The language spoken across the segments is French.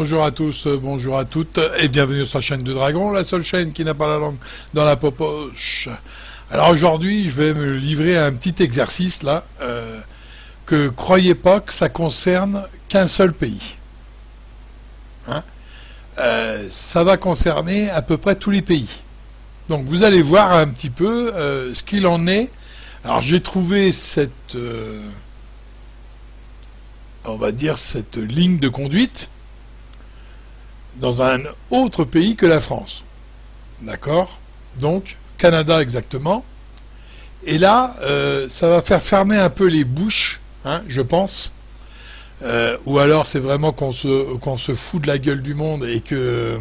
bonjour à tous, bonjour à toutes, et bienvenue sur la chaîne de Dragon, la seule chaîne qui n'a pas la langue dans la poche. Alors aujourd'hui, je vais me livrer à un petit exercice là, que croyez pas que ça concerne qu'un seul pays. Hein, ça va concerner à peu près tous les pays. Donc vous allez voir un petit peu ce qu'il en est. Alors j'ai trouvé cette... on va dire cette ligne de conduite dans un autre pays que la France. D'accord? Donc, Canada exactement. Et là, ça va faire fermer un peu les bouches, hein, je pense. Ou alors c'est vraiment qu'on se fout de la gueule du monde et que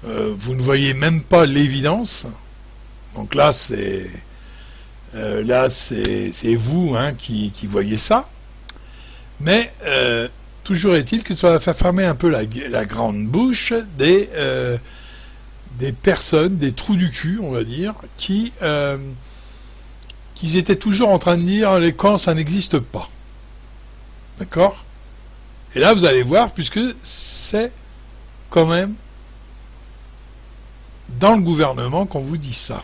vous ne voyez même pas l'évidence. Donc là, c'est vous hein, qui voyez ça. Mais toujours est-il que ça va faire fermer un peu la grande bouche des personnes, des trous du cul, on va dire, qui étaient toujours en train de dire les camps, ça n'existe pas. D'accord? Et là, vous allez voir, puisque c'est quand même dans le gouvernement qu'on vous dit ça,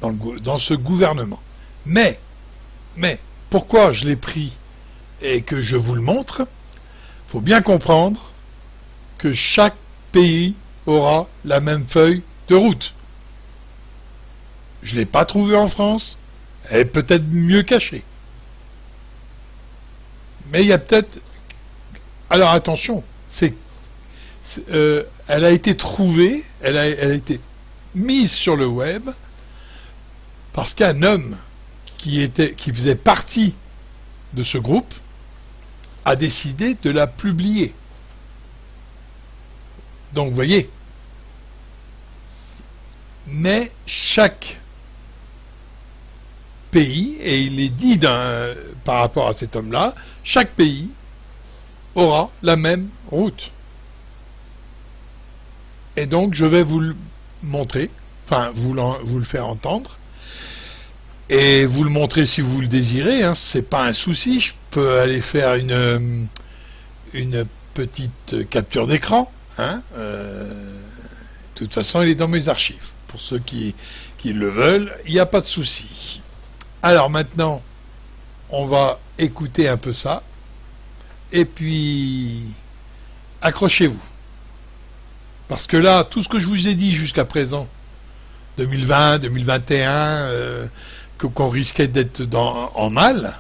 dans ce gouvernement. Mais, pourquoi je l'ai pris et que je vous le montre, il faut bien comprendre que chaque pays aura la même feuille de route. Je ne l'ai pas trouvée en France, elle est peut-être mieux cachée. Mais il y a peut-être... Alors attention, elle a été trouvée, elle a été mise sur le web parce qu'un homme qui faisait partie de ce groupe a décidé de la publier. Donc vous voyez, mais chaque pays, et il est dit par rapport à cet homme-là, chaque pays aura la même route. Et donc je vais vous le montrer, enfin vous le faire entendre, et vous le montrer si vous le désirez, hein, c'est pas un souci, je peux aller faire une petite capture d'écran, hein, de toute façon il est dans mes archives, pour ceux qui le veulent, il n'y a pas de souci. Alors maintenant, on va écouter un peu ça, et puis accrochez-vous. Parce que là, tout ce que je vous ai dit jusqu'à présent, 2020, 2021, qu'on risquait d'être en mal,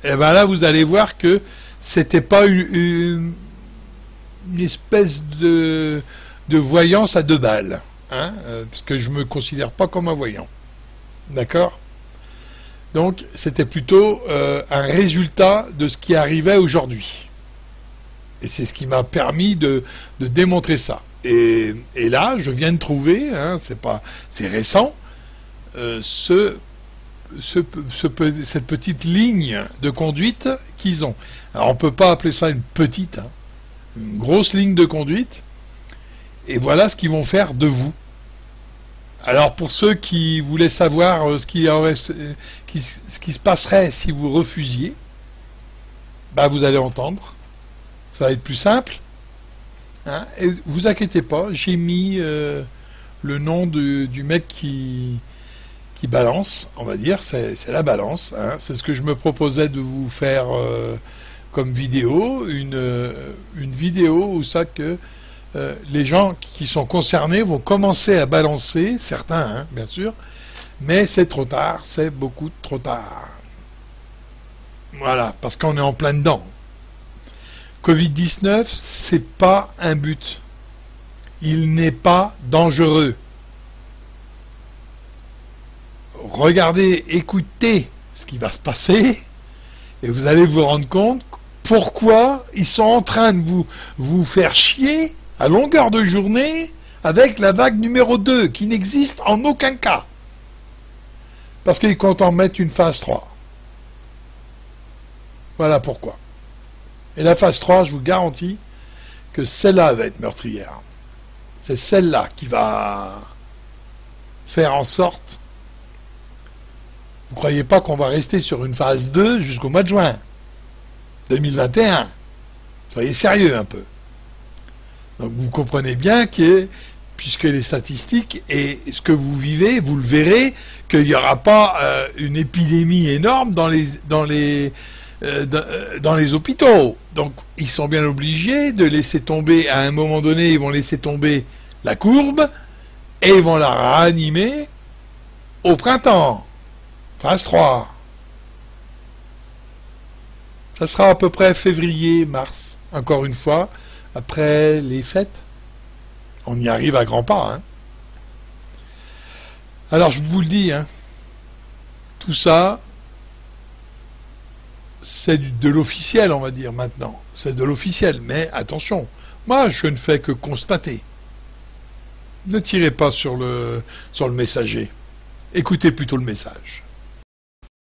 et bien là vous allez voir que c'était pas une espèce de voyance à 2 balles, hein, parce que je me considère pas comme un voyant, d'accord? Donc c'était plutôt un résultat de ce qui arrivait aujourd'hui, et c'est ce qui m'a permis de démontrer ça. Et là je viens de trouver, hein, c'est récent, cette petite ligne de conduite qu'ils ont. Alors on ne peut pas appeler ça une petite, hein, une grosse ligne de conduite, et voilà ce qu'ils vont faire de vous. Alors pour ceux qui voulaient savoir ce qui se passerait si vous refusiez, bah vous allez entendre, ça va être plus simple, hein, et vous inquiétez pas, j'ai mis le nom du mec qui balance, on va dire, c'est la balance, hein. C'est ce que je me proposais de vous faire comme vidéo, une vidéo où ça que les gens qui sont concernés vont commencer à balancer, certains, hein, bien sûr, mais c'est trop tard, c'est beaucoup trop tard. Voilà, parce qu'on est en plein dedans. Covid-19, c'est pas un but. Il n'est pas dangereux. Regardez, écoutez ce qui va se passer et vous allez vous rendre compte pourquoi ils sont en train de vous faire chier à longueur de journée avec la vague numéro 2 qui n'existe en aucun cas, parce qu'ils comptent en mettre une phase 3. Voilà pourquoi. Et la phase 3, je vous garantis que celle-là va être meurtrière. C'est celle-là qui va faire en sorte... Vous ne croyez pas qu'on va rester sur une phase 2 jusqu'au mois de juin 2021? Soyez sérieux un peu. Donc vous comprenez bien que, puisque les statistiques et ce que vous vivez, vous le verrez, qu'il n'y aura pas une épidémie énorme dans les hôpitaux. Donc ils sont bien obligés de laisser tomber, à un moment donné, ils vont laisser tomber la courbe et ils vont la réanimer au printemps, phase 3. Ça sera à peu près février, mars, encore une fois, après les fêtes. On y arrive à grands pas. Hein. Alors je vous le dis, hein, tout ça, c'est de l'officiel, on va dire, maintenant. C'est de l'officiel, mais attention, moi je ne fais que constater. Ne tirez pas sur le messager. Écoutez plutôt le message.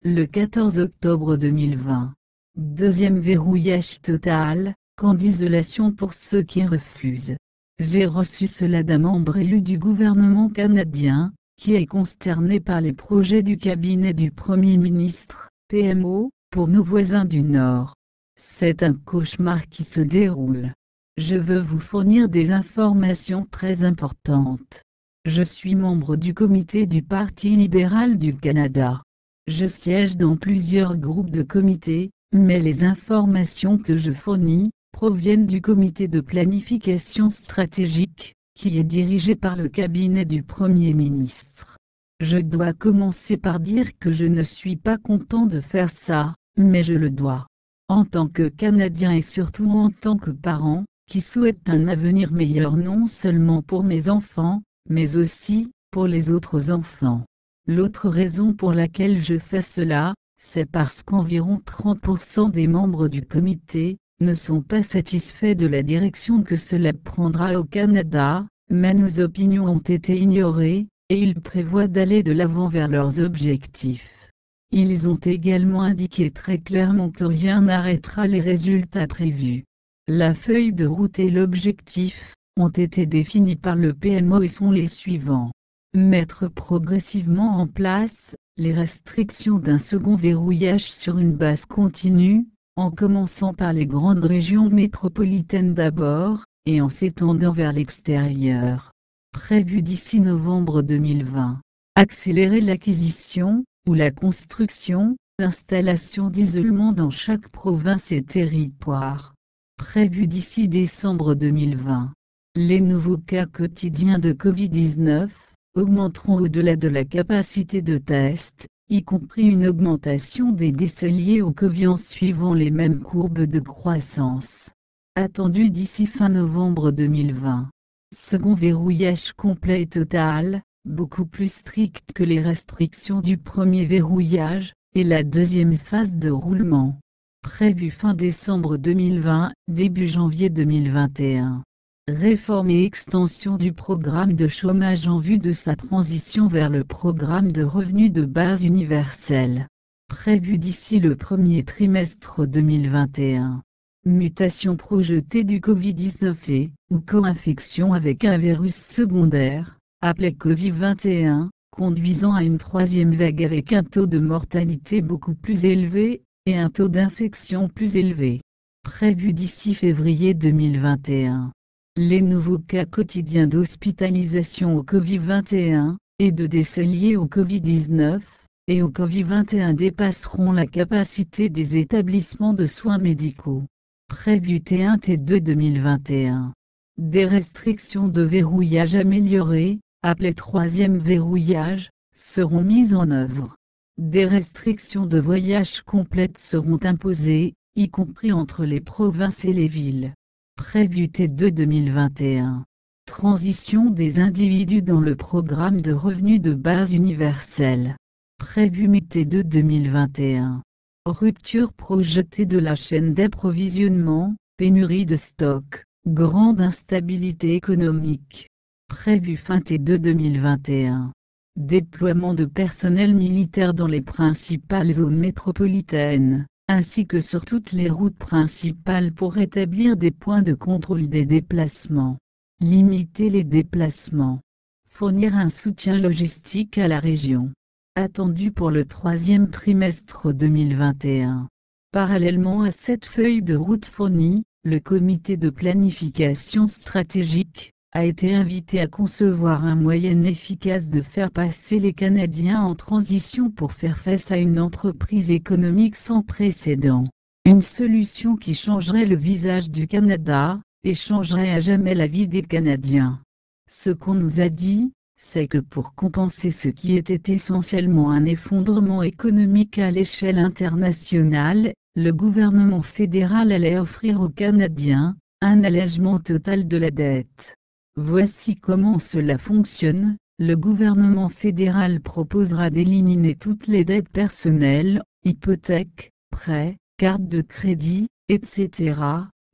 Le 14 octobre 2020. Deuxième verrouillage total, camp d'isolation pour ceux qui refusent. J'ai reçu cela d'un membre élu du gouvernement canadien, qui est consterné par les projets du cabinet du Premier ministre, PMO, pour nos voisins du Nord. C'est un cauchemar qui se déroule. Je veux vous fournir des informations très importantes. Je suis membre du comité du Parti libéral du Canada. Je siège dans plusieurs groupes de comités, mais les informations que je fournis proviennent du comité de planification stratégique, qui est dirigé par le cabinet du Premier ministre. Je dois commencer par dire que je ne suis pas content de faire ça, mais je le dois. En tant que Canadien et surtout en tant que parent, qui souhaite un avenir meilleur non seulement pour mes enfants, mais aussi pour les autres enfants. L'autre raison pour laquelle je fais cela, c'est parce qu'environ 30% des membres du comité ne sont pas satisfaits de la direction que cela prendra au Canada, mais nos opinions ont été ignorées, et ils prévoient d'aller de l'avant vers leurs objectifs. Ils ont également indiqué très clairement que rien n'arrêtera les résultats prévus. La feuille de route et l'objectif ont été définis par le PMO et sont les suivants. Mettre progressivement en place les restrictions d'un second verrouillage sur une base continue, en commençant par les grandes régions métropolitaines d'abord, et en s'étendant vers l'extérieur. Prévu d'ici novembre 2020. Accélérer l'acquisition, ou la construction, d'installations d'isolement dans chaque province et territoire. Prévu d'ici décembre 2020. Les nouveaux cas quotidiens de Covid-19 augmenteront au-delà de la capacité de test, y compris une augmentation des décès liés au Covid en suivant les mêmes courbes de croissance. Attendu d'ici fin novembre 2020. Second verrouillage complet et total, beaucoup plus strict que les restrictions du premier verrouillage, et la deuxième phase de roulement. Prévu fin décembre 2020, début janvier 2021. Réforme et extension du programme de chômage en vue de sa transition vers le programme de revenu de base universel. Prévu d'ici le premier trimestre 2021. Mutation projetée du Covid-19 et, ou co-infection avec un virus secondaire, appelé Covid-21, conduisant à une troisième vague avec un taux de mortalité beaucoup plus élevé, et un taux d'infection plus élevé. Prévu d'ici février 2021. Les nouveaux cas quotidiens d'hospitalisation au Covid-21, et de décès liés au Covid-19, et au Covid-21 dépasseront la capacité des établissements de soins médicaux. Prévu T1 T2 2021. Des restrictions de verrouillage améliorées, appelées troisième verrouillage, seront mises en œuvre. Des restrictions de voyage complètes seront imposées, y compris entre les provinces et les villes. Prévu T2 2021. Transition des individus dans le programme de revenu de base universel. Prévu mi-T2 2021. Rupture projetée de la chaîne d'approvisionnement, pénurie de stock, grande instabilité économique. Prévu fin T2 2021. Déploiement de personnel militaire dans les principales zones métropolitaines, ainsi que sur toutes les routes principales pour établir des points de contrôle des déplacements. Limiter les déplacements. Fournir un soutien logistique à la région. Attendu pour le troisième trimestre 2021. Parallèlement à cette feuille de route fournie, le comité de planification stratégique a été invité à concevoir un moyen efficace de faire passer les Canadiens en transition pour faire face à une entreprise économique sans précédent. Une solution qui changerait le visage du Canada, et changerait à jamais la vie des Canadiens. Ce qu'on nous a dit, c'est que pour compenser ce qui était essentiellement un effondrement économique à l'échelle internationale, le gouvernement fédéral allait offrir aux Canadiens un allègement total de la dette. Voici comment cela fonctionne. Le gouvernement fédéral proposera d'éliminer toutes les dettes personnelles, hypothèques, prêts, cartes de crédit, etc.,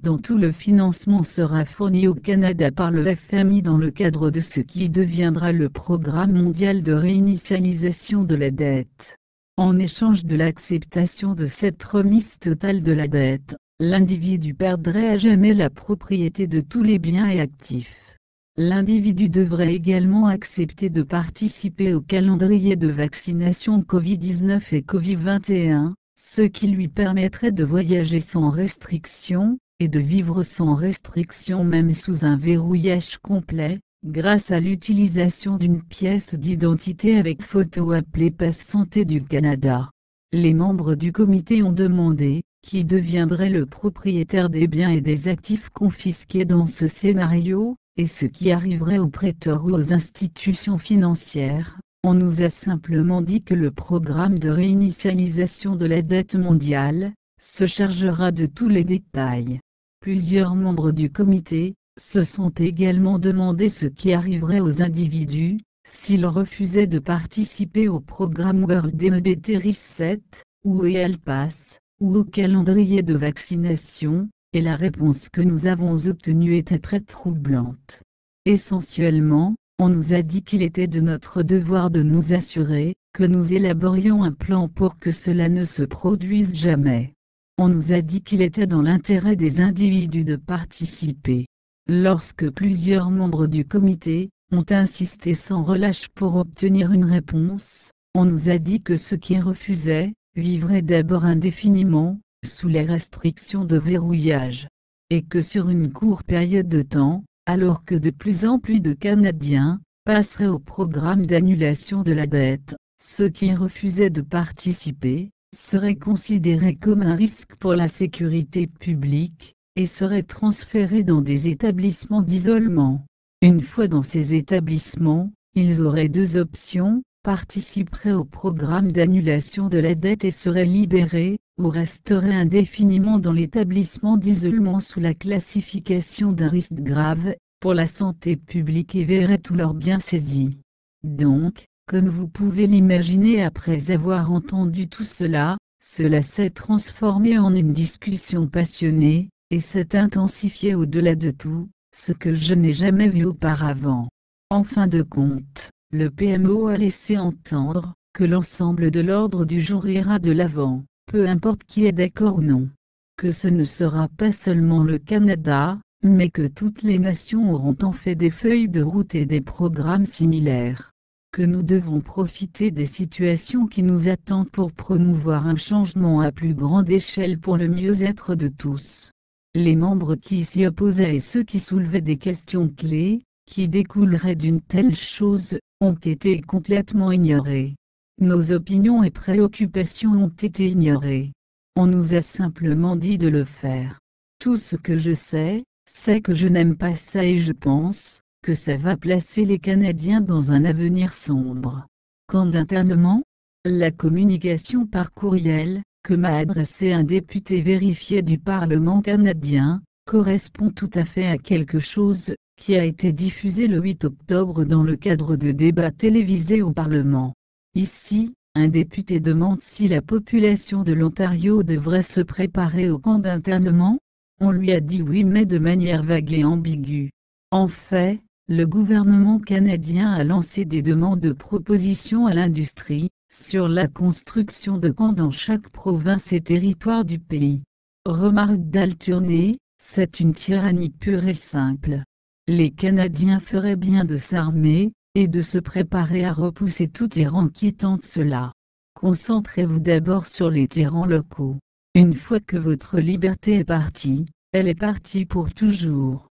dont tout le financement sera fourni au Canada par le FMI dans le cadre de ce qui deviendra le Programme mondial de réinitialisation de la dette. En échange de l'acceptation de cette remise totale de la dette, l'individu perdrait à jamais la propriété de tous les biens et actifs. L'individu devrait également accepter de participer au calendrier de vaccination Covid-19 et Covid-21, ce qui lui permettrait de voyager sans restriction, et de vivre sans restriction même sous un verrouillage complet, grâce à l'utilisation d'une pièce d'identité avec photo appelée Passe Santé du Canada. Les membres du comité ont demandé qui deviendrait le propriétaire des biens et des actifs confisqués dans ce scénario, et ce qui arriverait aux prêteurs ou aux institutions financières. On nous a simplement dit que le programme de réinitialisation de la dette mondiale se chargera de tous les détails. Plusieurs membres du comité se sont également demandé ce qui arriverait aux individus s'ils refusaient de participer au programme World Immunity Reset, ou EALPASS, ou au calendrier de vaccination, et la réponse que nous avons obtenue était très troublante. Essentiellement, on nous a dit qu'il était de notre devoir de nous assurer que nous élaborions un plan pour que cela ne se produise jamais. On nous a dit qu'il était dans l'intérêt des individus de participer. Lorsque plusieurs membres du comité ont insisté sans relâche pour obtenir une réponse, on nous a dit que ceux qui refusaient vivraient d'abord indéfiniment, sous les restrictions de verrouillage. Et que sur une courte période de temps, alors que de plus en plus de Canadiens passeraient au programme d'annulation de la dette, ceux qui refusaient de participer seraient considérés comme un risque pour la sécurité publique, et seraient transférés dans des établissements d'isolement. Une fois dans ces établissements, ils auraient deux options, participeraient au programme d'annulation de la dette et seraient libérés, ou resteraient indéfiniment dans l'établissement d'isolement sous la classification d'un risque grave pour la santé publique et verraient tous leurs biens saisis. Donc, comme vous pouvez l'imaginer après avoir entendu tout cela, cela s'est transformé en une discussion passionnée, et s'est intensifié au-delà de tout, ce que je n'ai jamais vu auparavant. En fin de compte, le PMO a laissé entendre que l'ensemble de l'ordre du jour ira de l'avant, peu importe qui est d'accord ou non. Que ce ne sera pas seulement le Canada, mais que toutes les nations auront en fait des feuilles de route et des programmes similaires. Que nous devons profiter des situations qui nous attendent pour promouvoir un changement à plus grande échelle pour le mieux-être de tous. Les membres qui s'y opposaient et ceux qui soulevaient des questions clés, qui découleraient d'une telle chose, ont été complètement ignorés. Nos opinions et préoccupations ont été ignorées. On nous a simplement dit de le faire. Tout ce que je sais, c'est que je n'aime pas ça et je pense que ça va placer les Canadiens dans un avenir sombre. Quant internement, la communication par courriel, que m'a adressé un député vérifié du Parlement canadien, correspond tout à fait à quelque chose qui a été diffusé le 8 octobre dans le cadre de débats télévisés au Parlement. Ici, un député demande si la population de l'Ontario devrait se préparer au camp d'internement. On lui a dit oui mais de manière vague et ambiguë. En fait, le gouvernement canadien a lancé des demandes de propositions à l'industrie, sur la construction de camps dans chaque province et territoire du pays. Remarque d'Alturney, c'est une tyrannie pure et simple. Les Canadiens feraient bien de s'armer, et de se préparer à repousser tout tyran qui tente cela. Concentrez-vous d'abord sur les tyrans locaux. Une fois que votre liberté est partie, Elle est partie pour toujours.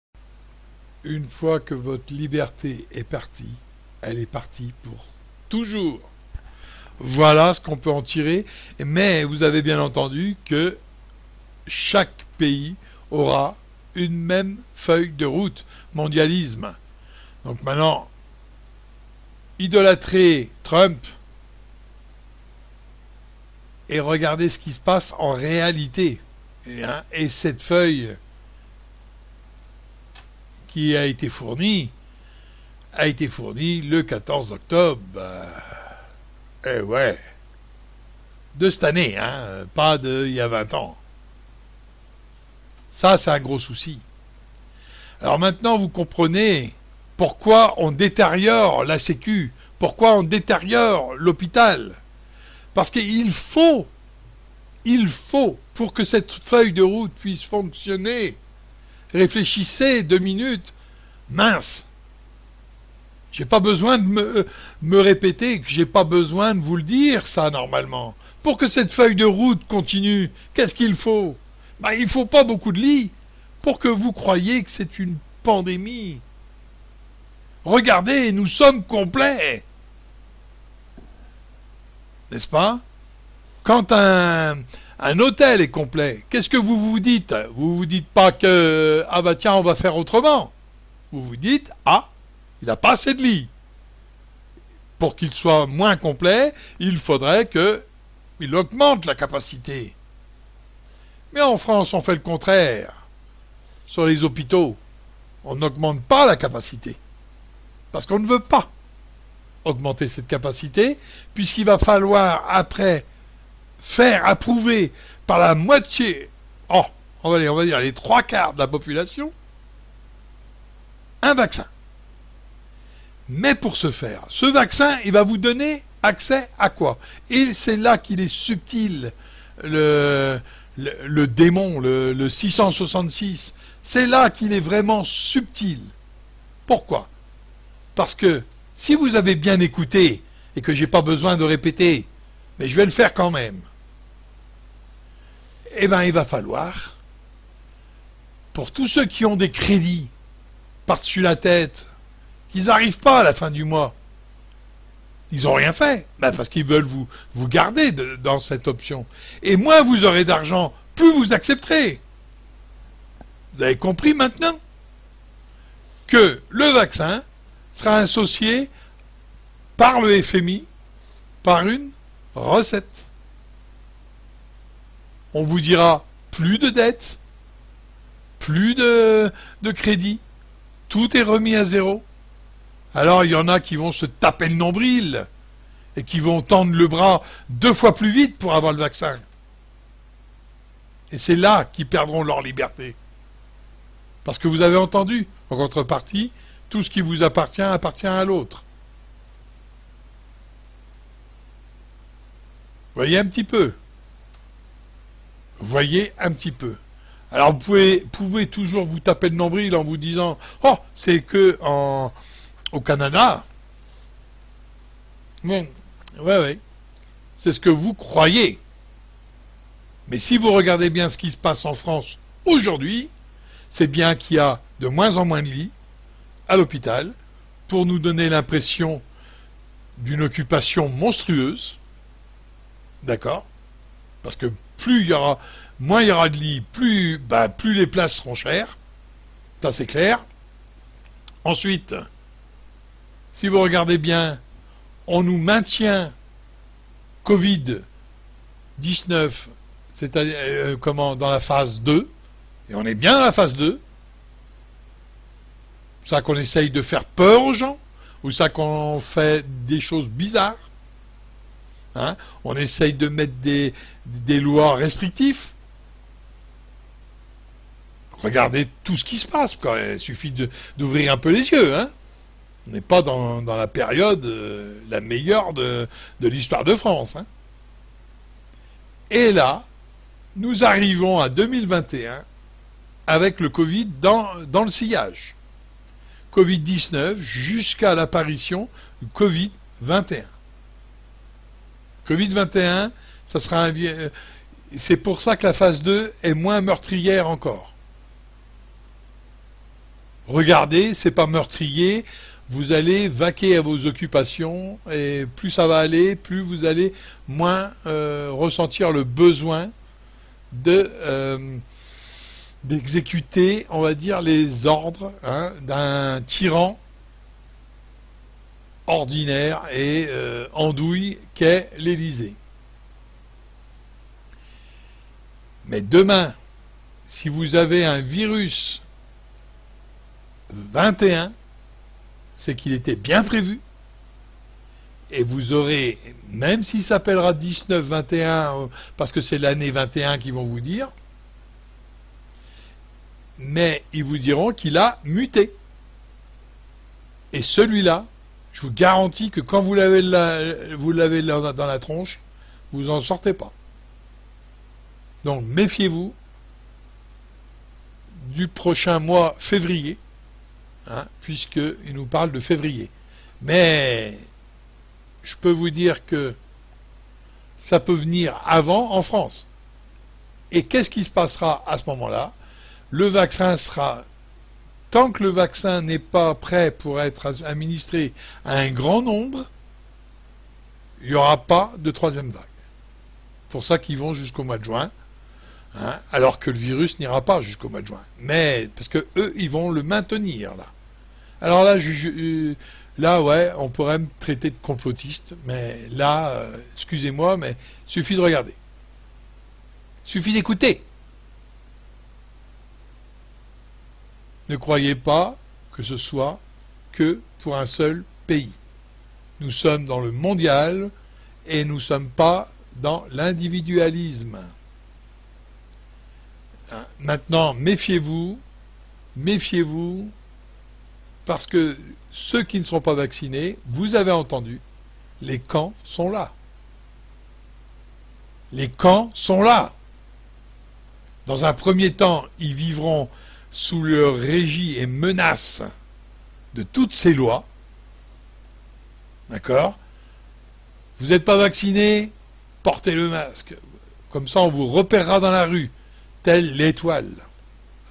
Une fois que votre liberté est partie, elle est partie pour toujours. Voilà ce qu'on peut en tirer. Mais vous avez bien entendu que chaque pays aura une même feuille de route. Mondialisme. Donc maintenant, idolâtrer Trump et regarder ce qui se passe en réalité. Et cette feuille qui a été fournie le 14 octobre. Eh ouais. De cette année, hein, pas de il y a 20 ans. Ça, c'est un gros souci. Alors maintenant, vous comprenez pourquoi on détériore la Sécu, pourquoi on détériore l'hôpital. Parce qu'il faut, pour que cette feuille de route puisse fonctionner, réfléchissez 2 minutes, mince. J'ai pas besoin de me répéter, que j'ai pas besoin de vous le dire, ça, normalement. Pour que cette feuille de route continue, qu'est-ce qu'il faut? Ben, il faut pas beaucoup de lits pour que vous croyiez que c'est une pandémie. Regardez, nous sommes complets. N'est-ce pas? Quand un hôtel est complet, qu'est-ce que vous vous dites? Vous vous dites pas que, ah bah tiens, on va faire autrement. Vous vous dites, ah, il n'a pas assez de lits. Pour qu'il soit moins complet, il faudrait qu'il augmente la capacité. Mais en France, on fait le contraire. Sur les hôpitaux, on n'augmente pas la capacité. Parce qu'on ne veut pas augmenter cette capacité, puisqu'il va falloir après faire approuver par la moitié, on va dire les 3/4 de la population, un vaccin. Mais pour ce faire, ce vaccin, il va vous donner accès à quoi? Et c'est là qu'il est subtil, le démon, le 666. C'est là qu'il est vraiment subtil. Pourquoi? Parce que si vous avez bien écouté, et que j'ai pas besoin de répéter, mais je vais le faire quand même, eh bien il va falloir, pour tous ceux qui ont des crédits par-dessus la tête, qu'ils n'arrivent pas à la fin du mois, ils n'ont rien fait, parce qu'ils veulent vous garder dans cette option. Et moins vous aurez d'argent, plus vous accepterez. Vous avez compris maintenant que le vaccin sera associé par le FMI, par une recette. On vous dira plus de dettes, plus de crédit, tout est remis à zéro. Alors il y en a qui vont se taper le nombril et qui vont tendre le bras 2 fois plus vite pour avoir le vaccin. Et c'est là qu'ils perdront leur liberté. Parce que vous avez entendu, en contrepartie, tout ce qui vous appartient appartient à l'autre. Voyez un petit peu. Voyez un petit peu. Alors vous pouvez toujours vous taper le nombril en vous disant « Oh, c'est que au Canada. » Bon, ouais. C'est ce que vous croyez. Mais si vous regardez bien ce qui se passe en France aujourd'hui, c'est bien qu'il y a de moins en moins de lits à l'hôpital pour nous donner l'impression d'une occupation monstrueuse. D'accord? Parce que moins il y aura de lits, plus les places seront chères. Ça c'est clair. Ensuite, si vous regardez bien, on nous maintient Covid-19, c'est-à-dire dans la phase 2, et on est bien dans la phase 2. Ça qu'on essaye de faire peur aux gens, ou ça qu'on fait des choses bizarres. Hein? On essaye de mettre des lois restrictives. Regardez tout ce qui se passe, quoi. Il suffit d'ouvrir un peu les yeux. Hein? On n'est pas dans la période la meilleure de l'histoire de France. Hein? Et là, nous arrivons à 2021 avec le Covid dans le sillage. Covid-19 jusqu'à l'apparition du Covid-21. Covid-21, ça sera c'est pour ça que la phase 2 est moins meurtrière encore. Regardez, c'est pas meurtrier, vous allez vaquer à vos occupations, et plus ça va aller, plus vous allez moins ressentir le besoin d'exécuter, on va dire, les ordres d'un tyran ordinaire et andouille qu'est l'Élysée. Mais demain, si vous avez un virus 21, c'est qu'il était bien prévu, et vous aurez, même s'il s'appellera 19-21, parce que c'est l'année 21 qu'ils vont vous dire, mais ils vous diront qu'il a muté. Et celui-là, je vous garantis que quand vous l'avez dans la tronche, vous n'en sortez pas. Donc méfiez-vous du prochain mois février, puisqu'il nous parle de février. Mais je peux vous dire que ça peut venir avant en France. Et qu'est-ce qui se passera à ce moment-là? Le vaccin sera... Tant que le vaccin n'est pas prêt pour être administré à un grand nombre, il n'y aura pas de troisième vague. C'est pour ça qu'ils vont jusqu'au mois de juin, alors que le virus n'ira pas jusqu'au mois de juin. Mais, parce que eux, ils vont le maintenir, là. Alors là, là, ouais, on pourrait me traiter de complotiste, mais là, excusez-moi, mais il suffit de regarder. Il suffit d'écouter. Ne croyez pas que ce soit que pour un seul pays. Nous sommes dans le mondial et nous ne sommes pas dans l'individualisme. Maintenant, méfiez-vous, parce que ceux qui ne seront pas vaccinés, vous avez entendu, les camps sont là. Les camps sont là. Dans un premier temps, ils vivront sous leur régie et menace de toutes ces lois. D'accord? Vous n'êtes pas vacciné, portez le masque. Comme ça, on vous repérera dans la rue, telle l'étoile.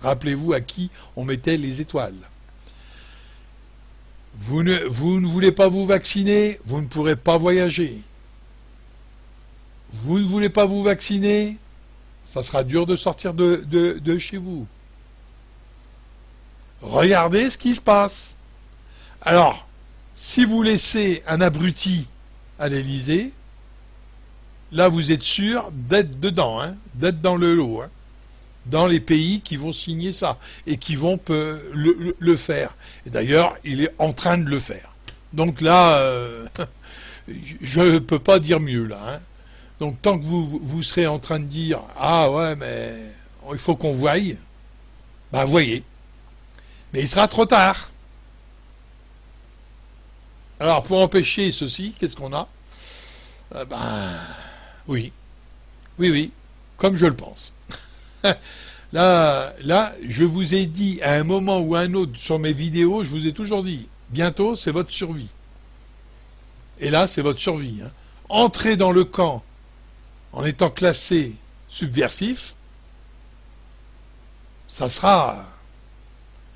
Rappelez-vous à qui on mettait les étoiles. Vous ne voulez pas vous vacciner, vous ne pourrez pas voyager. Vous ne voulez pas vous vacciner, ça sera dur de sortir de chez vous. Regardez ce qui se passe. Alors, si vous laissez un abruti à l'Élysée, là vous êtes sûr d'être dedans, d'être dans le lot, dans les pays qui vont signer ça et qui vont le faire. Et d'ailleurs, il est en train de le faire. Donc là, je ne peux pas dire mieux là. Donc tant que vous serez en train de dire « Ah ouais, mais il faut qu'on voie », ben voyez. Mais il sera trop tard. Alors, pour empêcher ceci, qu'est-ce qu'on a? Oui, comme je le pense. Là, je vous ai dit à un moment ou à un autre sur mes vidéos, je vous ai toujours dit, bientôt, c'est votre survie. Et là, c'est votre survie. Entrez dans le camp en étant classé subversif, ça sera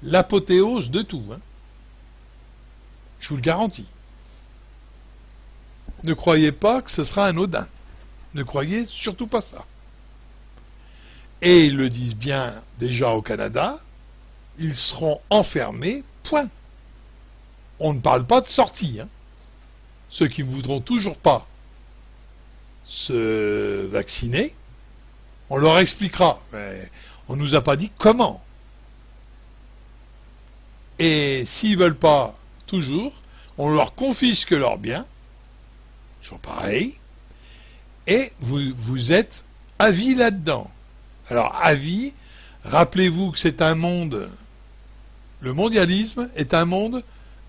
l'apothéose de tout. Je vous le garantis. Ne croyez pas que ce sera anodin. Ne croyez surtout pas ça. Et ils le disent bien déjà au Canada, ils seront enfermés, point. On ne parle pas de sortie. Ceux qui ne voudront toujours pas se vacciner, on leur expliquera. Mais on ne nous a pas dit comment. Et s'ils ne veulent pas toujours, on leur confisque leurs biens, toujours pareil, et vous êtes à vie là-dedans. Alors, à vie, rappelez-vous que c'est un monde, le mondialisme est un monde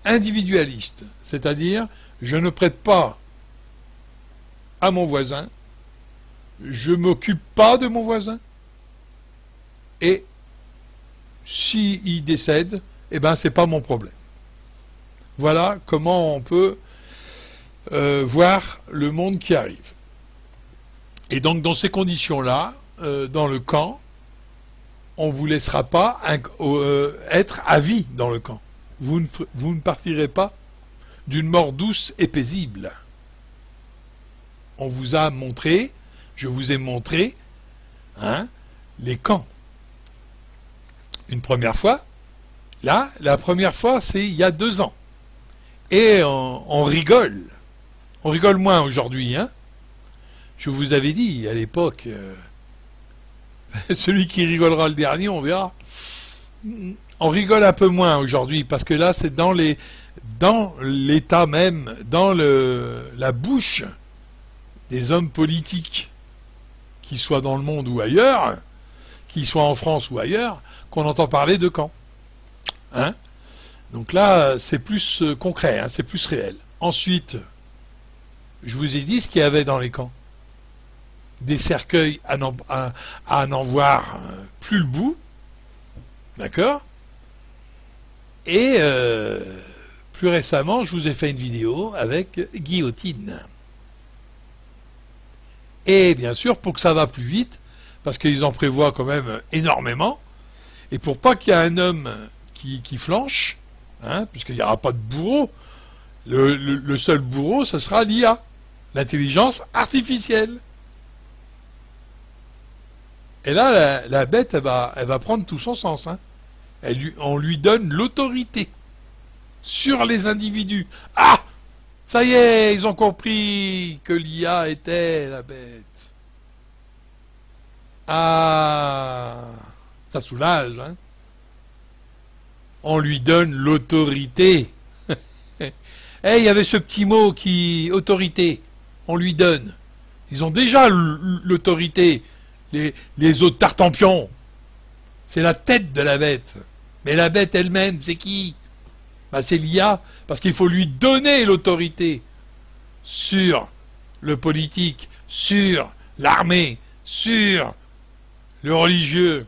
individualiste, c'est-à-dire, je ne prête pas à mon voisin, je ne m'occupe pas de mon voisin, et s'il décède, eh ben, c'est pas mon problème. Voilà comment on peut voir le monde qui arrive. Et donc, dans ces conditions-là, dans le camp, on ne vous laissera pas être à vie dans le camp. Vous ne partirez pas d'une mort douce et paisible. On vous a montré, je vous ai montré, les camps. Une première fois, là, la première fois, c'est il y a 2 ans. Et on rigole. On rigole moins aujourd'hui, hein. Je vous avais dit à l'époque, celui qui rigolera le dernier, on verra. On rigole un peu moins aujourd'hui, parce que là, c'est dans l'état même, dans la bouche des hommes politiques, qu'ils soient dans le monde ou ailleurs, qu'ils soient en France ou ailleurs, qu'on entend parler de camps. Hein? Donc là, c'est plus concret, hein, c'est plus réel. Ensuite, je vous ai dit ce qu'il y avait dans les camps. Des cercueils à n'en voir plus le bout, d'accord? Et plus récemment, je vous ai fait une vidéo avec guillotine. Et bien sûr, pour que ça va plus vite, parce qu'ils en prévoient quand même énormément, et pour pas qu'il y ait un homme qui flanche, hein, puisqu'il n'y aura pas de bourreau, le seul bourreau, ce sera l'IA, l'intelligence artificielle. Et là, la bête, elle va prendre tout son sens. Hein. On lui donne l'autorité sur les individus. Ah! Ça y est, ils ont compris que l'IA était la bête. Ah! Ça soulage, hein? On lui donne l'autorité. Il y avait ce petit mot autorité. On lui donne. Ils ont déjà l'autorité. Les autres tartampions. C'est la tête de la bête. Mais la bête elle-même, c'est qui? C'est l'IA, parce qu'il faut lui donner l'autorité sur le politique, sur l'armée, sur le religieux.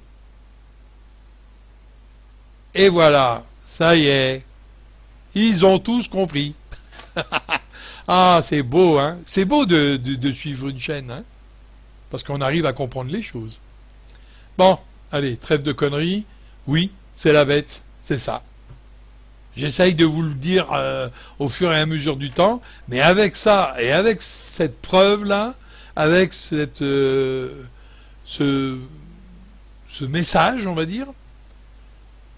Et voilà, ça y est, ils ont tous compris. Ah, c'est beau, hein? C'est beau de suivre une chaîne, hein? Parce qu'on arrive à comprendre les choses. Bon, allez, trêve de conneries. Oui, c'est la bête, c'est ça. J'essaye de vous le dire au fur et à mesure du temps, mais avec ça, et avec cette preuve-là, avec ce message, on va dire,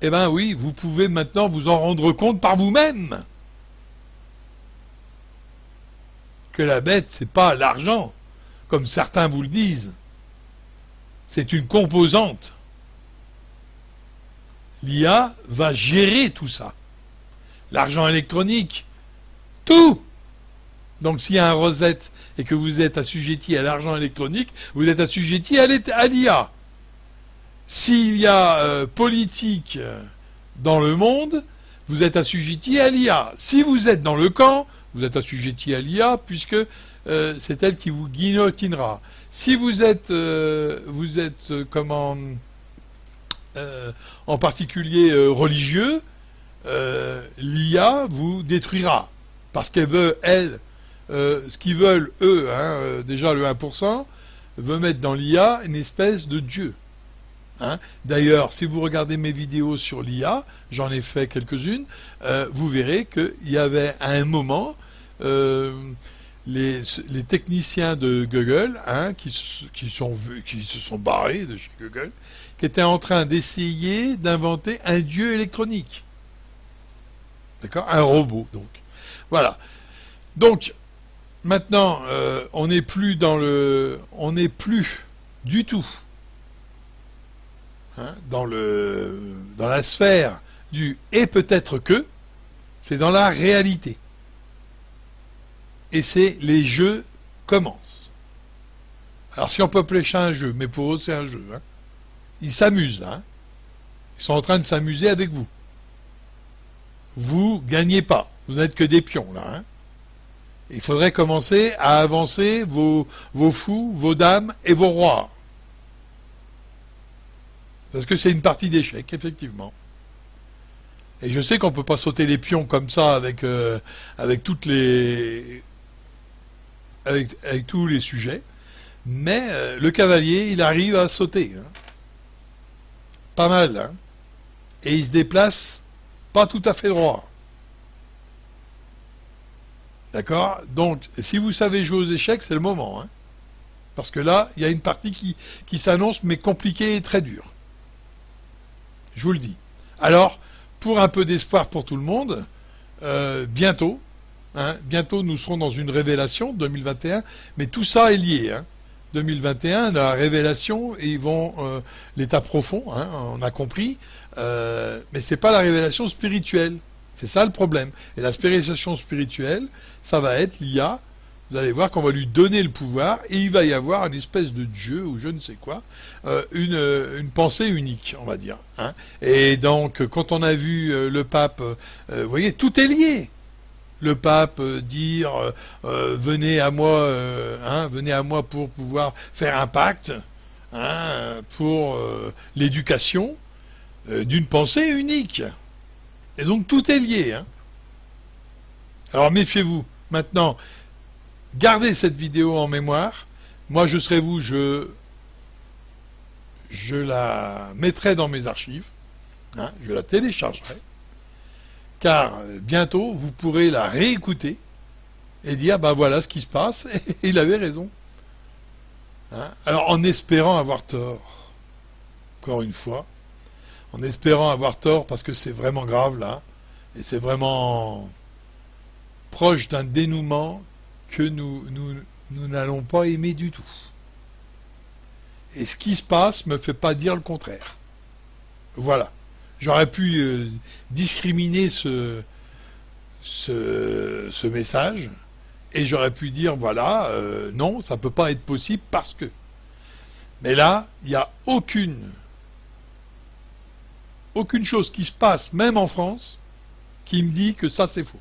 eh bien oui, vous pouvez maintenant vous en rendre compte par vous-même. Que la bête, c'est pas l'argent, comme certains vous le disent. C'est une composante. L'IA va gérer tout ça. L'argent électronique, tout. Donc s'il y a un Rosette et que vous êtes assujetti à l'argent électronique, vous êtes assujetti à l'IA. S'il y a politique dans le monde, vous êtes assujetti à l'IA. Si vous êtes dans le camp, vous êtes assujetti à l'IA puisque c'est elle qui vous guillotinera. Si vous êtes en particulier religieux, l'IA vous détruira. Parce qu'elle veut, ce qu'ils veulent, eux, déjà le 1%, veut mettre dans l'IA une espèce de Dieu. Hein. D'ailleurs, si vous regardez mes vidéos sur l'IA, j'en ai fait quelques-unes, vous verrez qu'il y avait à un moment les techniciens de Google qui se sont barrés de chez Google, qui étaient en train d'essayer d'inventer un dieu électronique. D'accord? Un robot, donc. Voilà. Donc, maintenant, on n'est plus du tout dans la sphère du « et peut-être que », c'est dans la réalité. Et c'est les jeux commencent. Alors si on peut appeler ça un jeu, mais pour eux c'est un jeu. Hein. Ils s'amusent là. Hein. Ils sont en train de s'amuser avec vous. Vous gagnez pas. Vous n'êtes que des pions là. Hein. Il faudrait commencer à avancer vos fous, vos dames et vos rois. Parce que c'est une partie d'échec, effectivement. Et je sais qu'on ne peut pas sauter les pions comme ça avec toutes les... Avec tous les sujets, mais le cavalier, il arrive à sauter. Hein. pas mal, hein. Et il se déplace pas tout à fait droit. D'accord? Donc, si vous savez jouer aux échecs, c'est le moment, hein. Parce que là, il y a une partie qui s'annonce, mais compliquée et très dure. Je vous le dis. Alors, pour un peu d'espoir pour tout le monde, bientôt, hein, bientôt nous serons dans une révélation, 2021, mais tout ça est lié, hein. 2021, la révélation, ils vont l'état profond, hein, on a compris, mais c'est pas la révélation spirituelle. C'est ça le problème. Et la spécialisation spirituelle, ça va être l'IA. Vous allez voir qu'on va lui donner le pouvoir et il va y avoir une espèce de Dieu ou je ne sais quoi, une pensée unique, on va dire, hein. Et donc, quand on a vu le pape, vous voyez, tout est lié. Le pape dire venez à moi, hein, venez à moi pour pouvoir faire un pacte, hein, pour l'éducation d'une pensée unique. Et donc tout est lié, hein. Alors méfiez-vous. Maintenant, gardez cette vidéo en mémoire. Moi, je serai vous, je la mettrai dans mes archives, hein, je la téléchargerai, car bientôt, vous pourrez la réécouter et dire, ben voilà ce qui se passe, et il avait raison. Hein. Alors, en espérant avoir tort, encore une fois, en espérant avoir tort, parce que c'est vraiment grave, là, et c'est vraiment proche d'un dénouement que nous n'allons pas aimer du tout. Et ce qui se passe me fait pas dire le contraire. Voilà. J'aurais pu discriminer ce message, et j'aurais pu dire, voilà, non, ça peut pas être possible parce que... Mais là, il n'y a aucune chose qui se passe, même en France, qui me dit que ça c'est faux.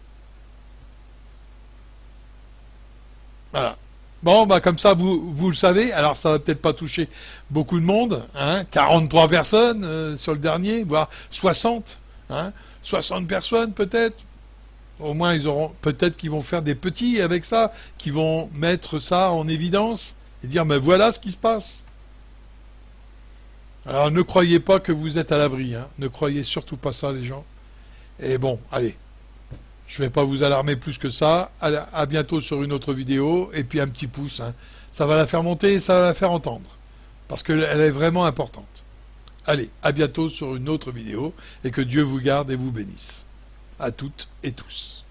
Voilà. Bon, bah comme ça, vous le savez. Alors, ça va peut-être pas toucher beaucoup de monde, hein, 43 personnes sur le dernier, voire 60, hein, 60 personnes peut-être. Au moins, ils auront peut-être qu'ils vont faire des petits avec ça, qui vont mettre ça en évidence et dire, mais voilà ce qui se passe. Alors, ne croyez pas que vous êtes à l'abri, hein. Ne croyez surtout pas ça, les gens. Et bon, allez. Je ne vais pas vous alarmer plus que ça. À bientôt sur une autre vidéo. Et puis un petit pouce, hein. Ça va la faire monter et ça va la faire entendre. Parce qu'elle est vraiment importante. Allez, à bientôt sur une autre vidéo. Et que Dieu vous garde et vous bénisse. À toutes et tous.